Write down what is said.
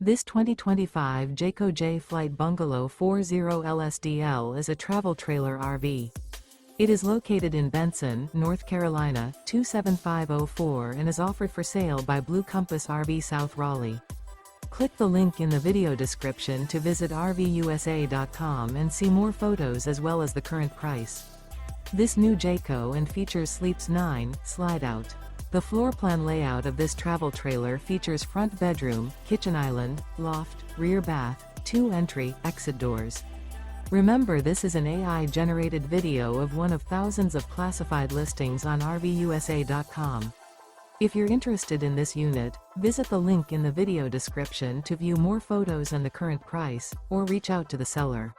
This 2025 Jayco Jay Flight Bungalow 40 LSDL is a travel trailer RV. It is located in Benson, North Carolina, 27504 and is offered for sale by Blue Compass RV South Raleigh. Click the link in the video description to visit RVUSA.com and see more photos as well as the current price. This new Jayco and features Sleeps 9, Slideout. The floor plan layout of this travel trailer features front bedroom, kitchen island, loft, rear bath, 2 entry, exit doors. Remember, this is an AI-generated video of one of thousands of classified listings on RVUSA.com. If you're interested in this unit, visit the link in the video description to view more photos and the current price, or reach out to the seller.